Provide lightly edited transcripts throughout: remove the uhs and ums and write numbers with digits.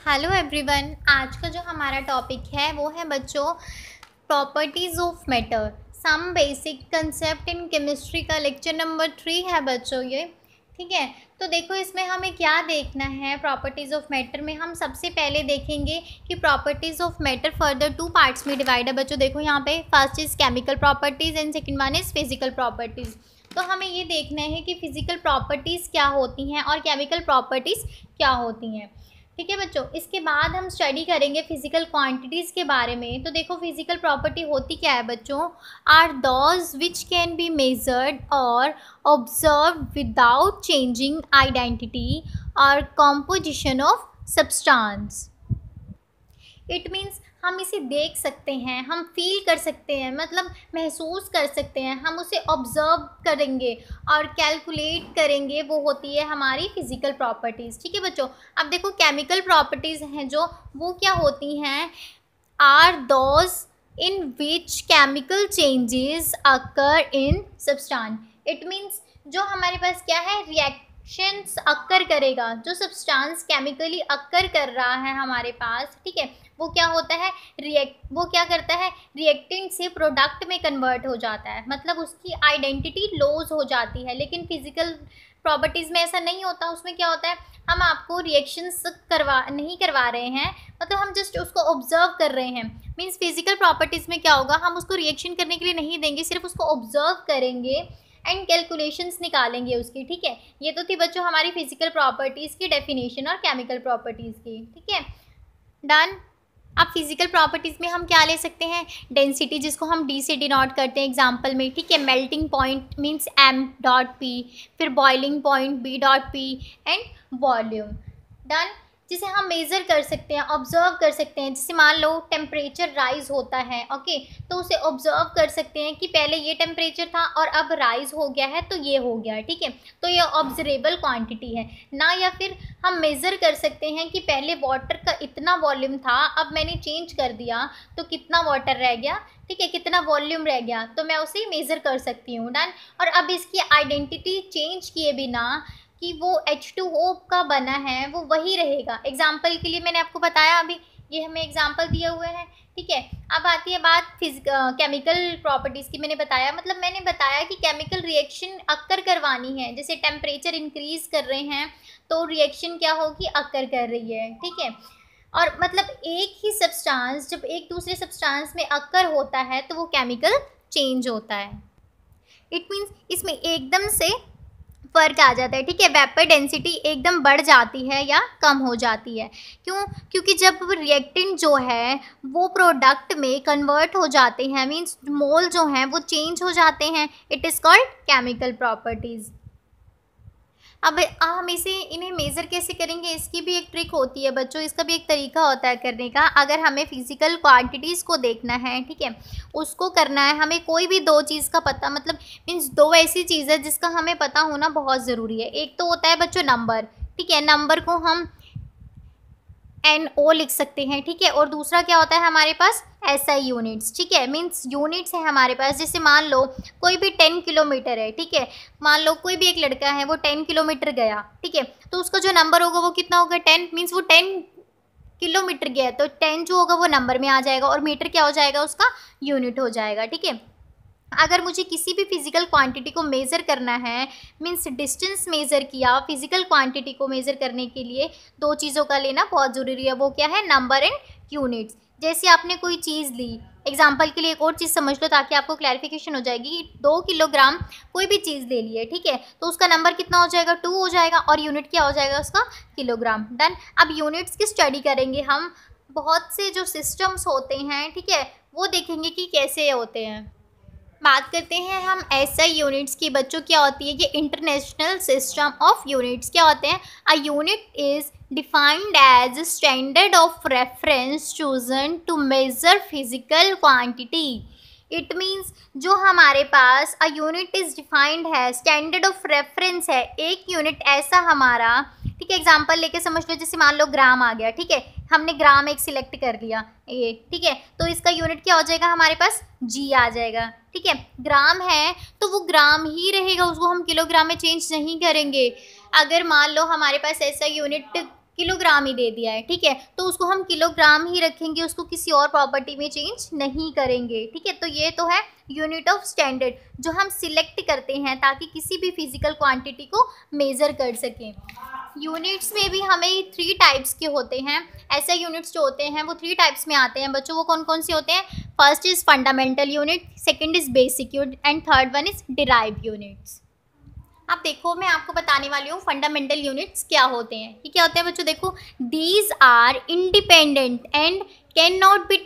Hello everyone. आज का जो हमारा टॉपिक है वो है बच्चों properties of matter, some basic concept in chemistry का लेक्चर नंबर 3 है बच्चों ये। ठीक है, तो देखो इसमें हमें क्या देखना है। प्रॉपर्टीज़ ऑफ मैटर में हम सबसे पहले देखेंगे कि properties of matter further 2 parts में डिवाइड है बच्चों। देखो यहाँ पे first is chemical properties and second one is physical properties. तो हमें ये देखना है कि फिजिकल प्रॉपर्टीज़ क्या होती हैं और केमिकल प्रॉपर्टीज़ क्या होती हैं। ठीक है बच्चों, इसके बाद हम स्टडी करेंगे फिजिकल क्वांटिटीज़ के बारे में। तो देखो फिजिकल प्रॉपर्टी होती क्या है बच्चों, are those which can be measured और ऑब्जर्व विदाउट चेंजिंग आइडेंटिटी और composition of substance. It means हम इसे देख सकते हैं, हम फील कर सकते हैं, मतलब महसूस कर सकते हैं, हम उसे ऑब्ज़र्व करेंगे और कैलकुलेट करेंगे। वो होती है हमारी फिज़िकल प्रॉपर्टीज़। ठीक है बच्चों, अब देखो केमिकल प्रॉपर्टीज़ हैं जो, वो क्या होती हैं, are those in which chemical changes occur in substance. It means जो हमारे पास क्या है, रिएक्शंस अक्कर करेगा, जो सब्सटेंस केमिकली अक्कर कर रहा है हमारे पास। ठीक है, वो क्या होता है, वो क्या करता है, रिएक्टेंट से प्रोडक्ट में कन्वर्ट हो जाता है, मतलब उसकी आइडेंटिटी लॉस हो जाती है। लेकिन फिजिकल प्रॉपर्टीज़ में ऐसा नहीं होता। उसमें क्या होता है, हम आपको रिएक्शंस नहीं करवा रहे हैं, मतलब हम जस्ट उसको ऑब्जर्व कर रहे हैं। मीन्स फिजिकल प्रॉपर्टीज़ में क्या होगा, हम उसको रिएक्शन करने के लिए नहीं देंगे, सिर्फ उसको ऑब्जर्व करेंगे एंड कैलकुलेशंस निकालेंगे उसकी। ठीक है, ये तो थी बच्चों हमारी फिजिकल प्रॉपर्टीज़ की डेफिनेशन और केमिकल प्रॉपर्टीज़ की। ठीक है, डन। अब फिजिकल प्रॉपर्टीज़ में हम क्या ले सकते हैं, डेंसिटी जिसको हम डी से डिनोट करते हैं एग्जांपल में। ठीक है, melting point means M dot P, फिर boiling point B dot P and volume. Done. जिसे हम मेज़र कर सकते हैं, ऑब्जर्व कर सकते हैं। जैसे मान लो टेम्परेचर राइज होता है, ओके, तो उसे ऑब्जर्व कर सकते हैं कि पहले ये टेम्परेचर था और अब राइज हो गया है तो ये हो गया। ठीक है, तो ये ऑब्जर्वेबल क्वांटिटी है ना। या फिर हम मेज़र कर सकते हैं कि पहले वाटर का इतना वॉल्यूम था, अब मैंने चेंज कर दिया तो कितना वाटर रह गया, ठीक है, कितना वॉल्यूम रह गया, तो मैं उसे मेज़र कर सकती हूँ। डन। और अब इसकी आइडेंटिटी चेंज किए बिना कि वो H2O का बना है वो वही रहेगा। एग्जाम्पल के लिए मैंने आपको बताया, अभी ये हमें एग्जाम्पल दिए हुए हैं। ठीक है, अब आती है बात केमिकल प्रॉपर्टीज़ की। मैंने बताया, मतलब मैंने बताया कि केमिकल रिएक्शन अक्कर करवानी है। जैसे टेम्परेचर इंक्रीज़ कर रहे हैं तो रिएक्शन क्या होगी, अक्कर कर रही है। ठीक है, और मतलब एक ही सब्सटेंस जब एक दूसरे सब्सटेंस में अक्कर होता है तो वो केमिकल चेंज होता है। इट मीन्स इसमें एकदम से फ़र्क आ जाता है। ठीक है, वेपर डेंसिटी एकदम बढ़ जाती है या कम हो जाती है। क्यों? क्योंकि जब रिएक्टेंट जो है वो प्रोडक्ट में कन्वर्ट हो जाते हैं, मीन्स मोल जो हैं वो चेंज हो जाते हैं। It is called chemical properties. अब हम इन्हें मेज़र कैसे करेंगे, इसकी भी एक ट्रिक होती है बच्चों, इसका भी एक तरीका होता है करने का। अगर हमें फिज़िकल क्वांटिटीज़ को देखना है, ठीक है, उसको करना है, हमें कोई भी दो चीज़ का पता, मतलब मीन्स दो ऐसी चीज़ है जिसका हमें पता होना बहुत ज़रूरी है। एक तो होता है बच्चों नंबर, ठीक है, नंबर को हम NO लिख सकते हैं। ठीक है, और दूसरा क्या होता है हमारे पास, SI यूनिट्स। ठीक है, मीन्स यूनिट्स है हमारे पास। जैसे मान लो कोई भी 10 किलोमीटर है, ठीक है, मान लो कोई भी एक लड़का है वो 10 किलोमीटर गया, ठीक है, तो उसका जो नंबर होगा वो कितना होगा, 10। मीन्स वो 10 किलोमीटर गया तो 10 जो होगा वो नंबर में आ जाएगा और मीटर क्या हो जाएगा, उसका यूनिट हो जाएगा। ठीक है, अगर मुझे किसी भी फिजिकल क्वांटिटी को मेज़र करना है, मीन्स डिस्टेंस मेज़र किया, फिजिकल क्वांटिटी को मेज़र करने के लिए दो चीज़ों का लेना बहुत ज़रूरी है। वो क्या है, नंबर एंड यूनिट्स। जैसे आपने कोई चीज़ ली, एग्जाम्पल के लिए एक और चीज़ समझ लो ताकि आपको क्लैरिफिकेशन हो जाएगी। 2 किलोग्राम कोई भी चीज़ ले ली है, ठीक है, तो उसका नंबर कितना हो जाएगा, 2 हो जाएगा, और यूनिट क्या हो जाएगा उसका, किलोग्राम। डन। अब यूनिट्स की स्टडी करेंगे हम, बहुत से जो सिस्टम्स होते हैं, ठीक है, वो देखेंगे कि कैसे होते हैं। बात करते हैं हम SI यूनिट्स की बच्चों। क्या होती है ये, इंटरनेशनल सिस्टम ऑफ यूनिट्स। क्या होते हैं, a unit is defined as standard of reference chosen to measure physical quantity. It means जो हमारे पास अ यूनिट इज़ डिफाइंड है, स्टैंडर्ड ऑफ रेफरेंस है, एक यूनिट ऐसा हमारा, ठीक है, एग्जाम्पल लेके समझ लो। जैसे मान लो ग्राम आ गया, ठीक है, हमने ग्राम एक सिलेक्ट कर लिया ये, ठीक है, तो इसका यूनिट क्या हो जाएगा हमारे पास, G आ जाएगा। ठीक है, ग्राम है तो वो ग्राम ही रहेगा, उसको हम किलोग्राम में चेंज नहीं करेंगे। अगर मान लो हमारे पास ऐसा यूनिट किलोग्राम ही दे दिया है, ठीक है, तो उसको हम किलोग्राम ही रखेंगे, उसको किसी और प्रॉपर्टी में चेंज नहीं करेंगे, ठीक है। तो ये तो है यूनिट ऑफ स्टैंडर्ड जो हम सिलेक्ट करते हैं ताकि किसी भी फिजिकल क्वांटिटी को मेज़र कर सकें। यूनिट्स में भी हमें 3 टाइप्स के होते हैं, ऐसे यूनिट्स जो होते हैं वो 3 टाइप्स में आते हैं बच्चों। वो कौन कौन से होते हैं? First is fundamental unit, second is basic unit and third one is derived units. अब देखो मैं आपको बताने वाली हूँ फंडामेंटल यूनिट्स क्या होते हैं। ये क्या होते हैं बच्चों? देखो, these are independent and can not be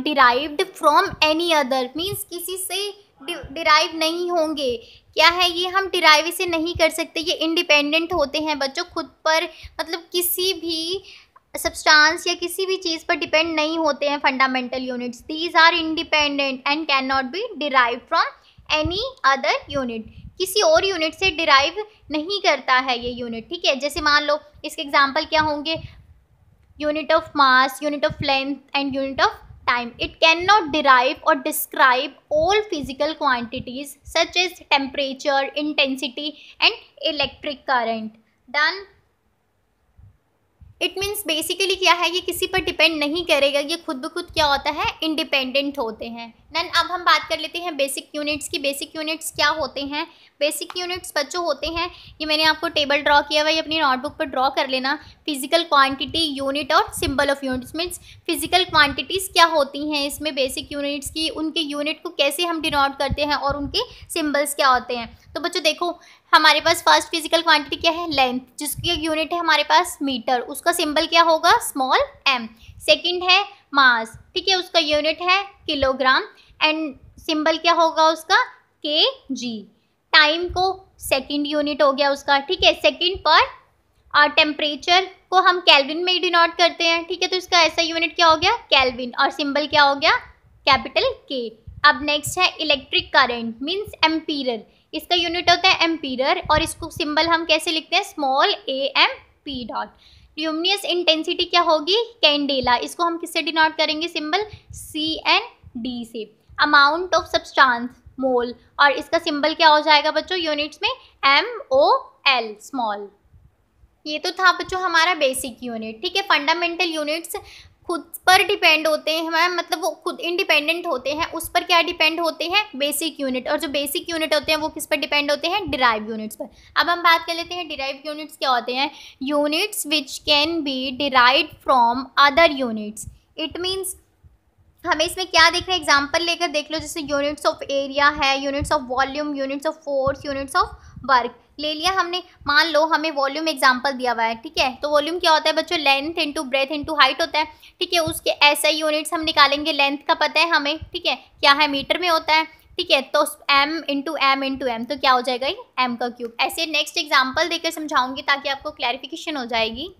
derived from any other, means किसी से डिराइव नहीं होंगे। क्या है ये? हम डिराइव से नहीं कर सकते, ये इंडिपेंडेंट होते हैं बच्चों खुद पर, मतलब किसी भी सब्सटेंस या किसी भी चीज़ पर डिपेंड नहीं होते हैं fundamental units. These are independent and can not be derive from any other unit, किसी और यूनिट से डिराइव नहीं करता है ये यूनिट, ठीक है। जैसे मान लो इसके एग्जांपल क्या होंगे? Unit of mass, unit of length and unit of time. It can not derive और describe all physical quantities such as temperature, intensity and electric current. Done. It means basically क्या है, ये किसी पर डिपेंड नहीं करेगा, ये खुद ब खुद क्या होता है? इंडिपेंडेंट होते हैं। देन अब हम बात कर लेते हैं बेसिक यूनिट्स की। बेसिक यूनिट्स क्या होते हैं? बेसिक यूनिट्स बच्चों होते हैं, ये मैंने आपको टेबल ड्रॉ किया हुआ है, ये अपनी नोटबुक पर ड्रॉ कर लेना। फिजिकल क्वांटिटी, यूनिट और symbol of units, means physical quantities क्या होती हैं इसमें बेसिक यूनिट्स की, उनके यूनिट को कैसे हम डिनोट करते हैं और उनके सिम्बल्स क्या होते हैं। तो बच्चों देखो, हमारे पास फर्स्ट फिजिकल क्वांटिटी क्या है? लेंथ, जिसकी यूनिट है हमारे पास मीटर, उसका सिंबल क्या होगा? Small m। सेकंड है मास, ठीक है, उसका यूनिट है किलोग्राम एंड सिंबल क्या होगा उसका? kg। टाइम को सेकंड यूनिट हो गया उसका, ठीक है, सेकंड पर। और टेम्परेचर को हम केल्विन में डिनोट करते हैं, ठीक है, तो इसका ऐसा यूनिट क्या हो गया? केल्विन, और सिंबल क्या हो गया? Capital K। अब नेक्स्ट है इलेक्ट्रिक करंट, मीन्स एम्पीयर, इसका यूनिट होता है एम्पीयर और इसको सिंबल हम कैसे लिखते हैं? Small am p dot. Luminous intensity क्या होगी? कैंडेला, इसको हम किससे डिनोट करेंगे? सिंबल CND से। अमाउंट ऑफ सब्सटेंस, मोल, और इसका सिंबल क्या हो जाएगा बच्चों यूनिट्स में? MOL, small. ये तो था बच्चों हमारा बेसिक यूनिट, ठीक है। फंडामेंटल यूनिट्स खुद पर डिपेंड होते हैं हमारे, मतलब वो खुद इंडिपेंडेंट होते हैं, उस पर क्या डिपेंड होते हैं? Basic unit. और जो बेसिक यूनिट होते हैं वो किस पर डिपेंड होते हैं? डिराइव यूनिट्स पर। अब हम बात कर लेते हैं डिराइव यूनिट्स क्या होते हैं। Units which can B derived from other units. It means हमें इसमें क्या देख रहे हैं? एग्जाम्पल लेकर देख लो, जैसे यूनिट्स ऑफ एरिया है, units of volume, units of force, units of work ले लिया हमने। मान लो हमें वॉल्यूम एग्जाम्पल दिया हुआ है, ठीक है, तो वॉल्यूम क्या होता है बच्चों? Length into breadth into height होता है, ठीक है। उसके ऐसा यूनिट्स हम निकालेंगे, लेंथ का पता है हमें, ठीक है, क्या है? मीटर में होता है, ठीक है, तो m इंटू एम तो क्या हो जाएगा? ये m का क्यूब। ऐसे नेक्स्ट एग्जाम्पल देकर समझाऊंगी ताकि आपको क्लैरिफिकेशन हो जाएगी।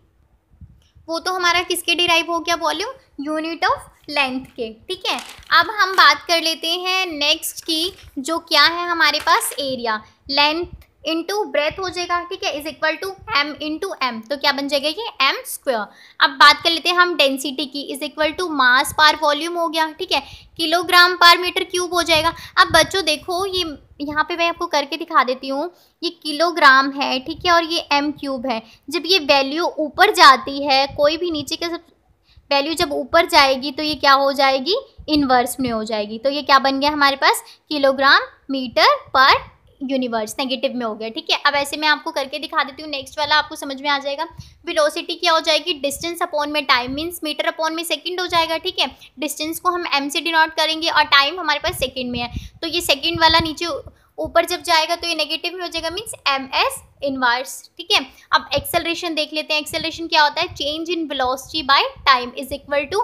वो तो हमारा किसके डिराइव हो गया? वॉल्यूम, यूनिट ऑफ लेंथ के, ठीक है। अब हम बात कर लेते हैं नेक्स्ट की, जो क्या है हमारे पास? एरिया। लेंथ इंटू ब्रेथ हो जाएगा, ठीक है, is equal to m into m, तो क्या बन जाएगा? ये m स्क्वायर। अब बात कर लेते हैं हम डेंसिटी की, is equal to mass per volume हो गया, ठीक है, किलोग्राम पर मीटर क्यूब हो जाएगा। अब बच्चों देखो, ये यहाँ पे मैं आपको करके दिखा देती हूँ, ये किलोग्राम है, ठीक है, और ये m क्यूब है। जब ये वैल्यू ऊपर जाती है, कोई भी नीचे का वैल्यू जब ऊपर जाएगी तो ये क्या हो जाएगी? इन्वर्स में हो जाएगी। तो ये क्या बन गया हमारे पास? किलोग्राम मीटर पर यूनिवर्स, नेगेटिव में हो गया, ठीक है। अब ऐसे मैं आपको करके दिखा देती हूँ, नेक्स्ट वाला आपको समझ में आ जाएगा। वेलोसिटी क्या हो जाएगी? डिस्टेंस अपॉन में टाइम, मीन्स मीटर अपॉन में सेकंड हो जाएगा, ठीक है। डिस्टेंस को हम m से डिनोट करेंगे और टाइम हमारे पास सेकंड में है, तो ये सेकंड वाला नीचे ऊपर जब जाएगा तो ये नेगेटिव में हो जाएगा, मीन्स ms इनवर्स, ठीक है। अब एक्सेलरेशन देख लेते हैं। एक्सेलरेशन क्या होता है? Change in velocity by time is equal to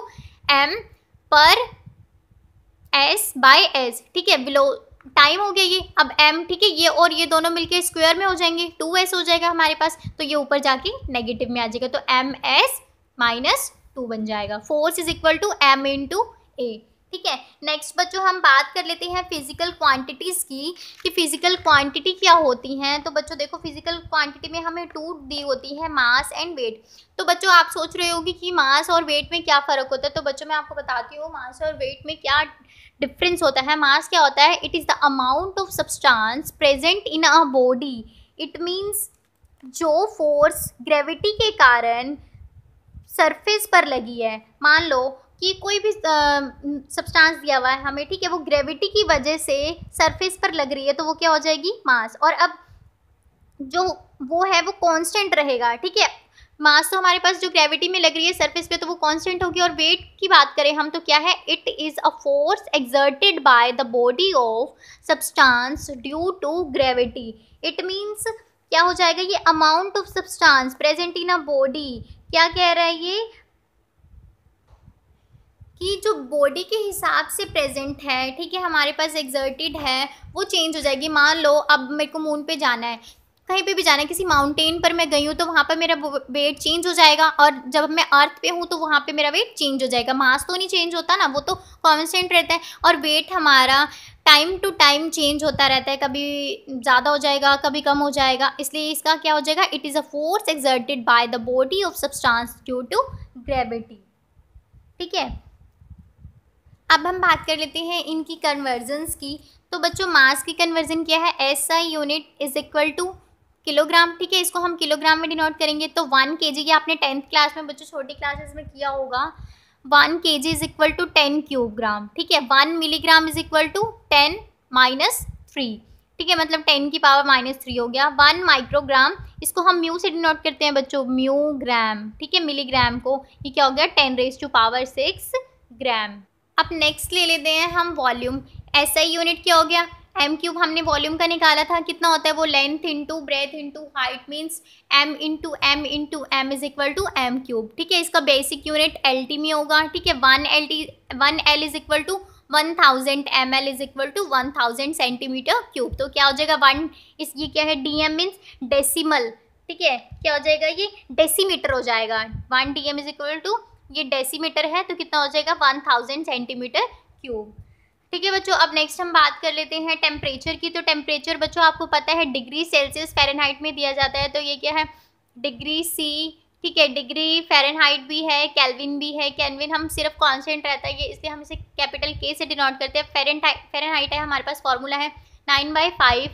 m per s by s, ठीक है। टाइम हो गया ये, अब m, ठीक है, ये और ये दोनों मिलके स्क्वायर में हो जाएंगे, 2s हो जाएगा हमारे पास, तो ये ऊपर जाके नेगेटिव में आ जाएगा, तो ms माइनस 2 बन जाएगा। Force is equal to m into a, ठीक है। नेक्स्ट बच्चों हम बात कर लेते हैं फिजिकल क्वांटिटीज़ की, कि फिजिकल क्वांटिटी क्या होती हैं। तो बच्चों देखो, फिजिकल क्वांटिटी में हमें 2 दी होती है, मास एंड वेट। तो बच्चों आप सोच रहे होगी कि मास और वेट में क्या फ़र्क होता है, तो बच्चों मैं आपको बताती हूँ मास और वेट में क्या डिफरेंस होता है। मास क्या होता है? It is the amount of substance present in a body. It means जो फोर्स ग्रेविटी के कारण सरफेस पर लगी है, मान लो कि कोई भी सब्सटेंस दिया हुआ है हमें, ठीक है, वो ग्रेविटी की वजह से सरफेस पर लग रही है, तो वो क्या हो जाएगी, मास। और अब जो वो है वो कांस्टेंट रहेगा, ठीक है। मास तो हमारे पास जो ग्रेविटी में लग रही है सरफेस पे, तो वो कांस्टेंट होगी। और वेट की बात करें हम, तो क्या है, it is a force exerted by the body of substance due to gravity. It means क्या हो जाएगा, ये amount of substance present in a body, क्या कह रहा है ये, कि जो बॉडी के हिसाब से प्रेजेंट है, ठीक है, हमारे पास एक्सर्टेड है, वो चेंज हो जाएगी। मान लो अब मेरे को मून पे जाना है, कहीं पे भी जाना है, किसी माउंटेन पर मैं गई हूँ, तो वहाँ पर मेरा वेट चेंज हो जाएगा। और जब मैं अर्थ पे हूँ तो वहाँ पे मेरा वेट चेंज हो जाएगा। मास तो नहीं चेंज होता ना, वो तो कांस्टेंट रहता है। और वेट हमारा टाइम टू टाइम चेंज होता रहता है, कभी ज़्यादा हो जाएगा, कभी कम हो जाएगा। इसलिए इसका क्या हो जाएगा, it is a force exerted by the body of substance due to gravity, ठीक है। अब हम बात कर लेते हैं इनकी कन्वर्जन्स की। तो बच्चों मास की कन्वर्जन क्या है, SI unit is equal to kilogram, ठीक है, इसको हम किलोग्राम में डिनोट करेंगे। तो 1 kg, ये आपने 10th क्लास में बच्चों छोटी क्लासेस में किया होगा, 1 kg is equal to 10 cube gram, ठीक है। 1 milligram is equal to 10 minus 3, ठीक है, मतलब 10 की पावर -3 हो गया। 1 माइक्रोग्राम, इसको हम म्यू से डिनोट करते हैं बच्चों, म्यू ग्राम, ठीक है। मिलीग्राम को ये क्या हो गया, 10⁻⁶ ग्राम। अब नेक्स्ट ले लेते हैं हम वॉल्यूम। SI यूनिट क्या हो गया, m क्यूब, हमने वॉल्यूम का निकाला था, कितना होता है वो, length into breadth into height, means m into m is equal to m cube, ठीक है। इसका बेसिक यूनिट LT में होगा, ठीक है। 1 L is equal to 1000 ml is equal to 1000 centimetre cube. तो क्या हो जाएगा, ये क्या है, DM मीन्स डेसिमल, ठीक है, क्या हो जाएगा, ये डेसीमीटर हो जाएगा। 1 DM इज इक्वल टू, ये डेसीमीटर है, तो कितना हो जाएगा, 1000 सेंटीमीटर क्यूब, ठीक है बच्चों। अब नेक्स्ट हम बात कर लेते हैं टेम्परेचर की। तो टेम्परेचर बच्चों आपको पता है डिग्री सेल्सियस फ़ारेनहाइट में दिया जाता है। तो ये क्या है, डिग्री C, ठीक है, डिग्री फ़ारेनहाइट भी है, केल्विन भी है। केल्विन हम सिर्फ कांस्टेंट रहता है ये, इसलिए हम इसे कैपिटल K से डिनोट करते हैं। फ़ारेनहाइट है, हमारे पास फॉर्मूला है 9/5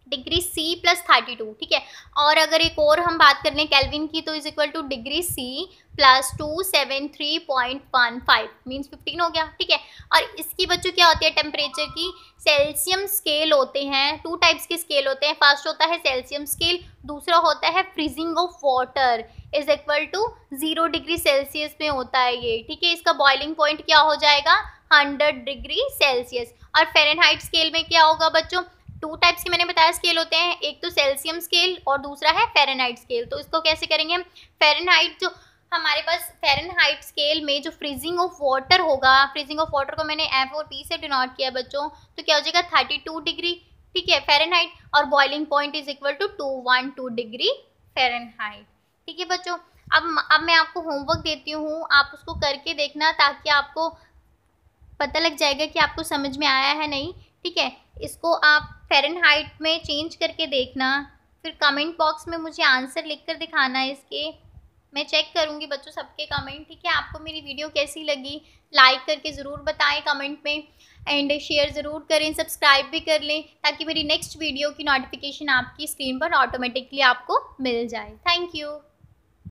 डिग्री C प्लस 32, ठीक है। और अगर एक और हम बात कर लें केल्विन की, तो is equal two degree C plus 273.15 means 15 हो गया, ठीक है। और इसकी बच्चों क्या होती है टेम्परेचर की, सेल्सियम स्केल होते हैं, 2 टाइप्स के स्केल होते हैं। फर्स्ट होता है सेल्सियम स्केल, दूसरा होता है freezing of water is equal to 0 degree Celsius में होता है ये, ठीक है। इसका बॉइलिंग पॉइंट क्या हो जाएगा, 100 डिग्री सेल्सियस। और फ़ारेनहाइट स्केल में क्या होगा बच्चों, 2 टाइप्स के मैंने बताया स्केल होते हैं, एक तो सेल्सियम स्केल और दूसरा है फ़ारेनहाइट स्केल। तो इसको कैसे करेंगे हम, फ़ारेनहाइट जो हमारे पास फ़ारेनहाइट स्केल में जो फ्रीजिंग ऑफ वाटर होगा, फ्रीजिंग ऑफ वाटर को मैंने F और P से डिनोट किया बच्चों, तो क्या हो जाएगा 32 डिग्री, ठीक है, फ़ारेनहाइट। और boiling point is equal to 212 degree Fahrenheit, ठीक है बच्चों। अब मैं आपको होमवर्क देती हूँ, आप उसको करके देखना, ताकि आपको पता लग जाएगा कि आपको समझ में आया है नहीं, ठीक है। इसको आप फ़ारेनहाइट में चेंज करके देखना, फिर कमेंट बॉक्स में मुझे आंसर लिखकर दिखाना इसके, मैं चेक करूँगी बच्चों सबके कमेंट, ठीक है। आपको मेरी वीडियो कैसी लगी लाइक करके ज़रूर बताएं कमेंट में, एंड शेयर ज़रूर करें, सब्सक्राइब भी कर लें, ताकि मेरी नेक्स्ट वीडियो की नोटिफिकेशन आपकी स्क्रीन पर ऑटोमेटिकली आपको मिल जाए। Thank you.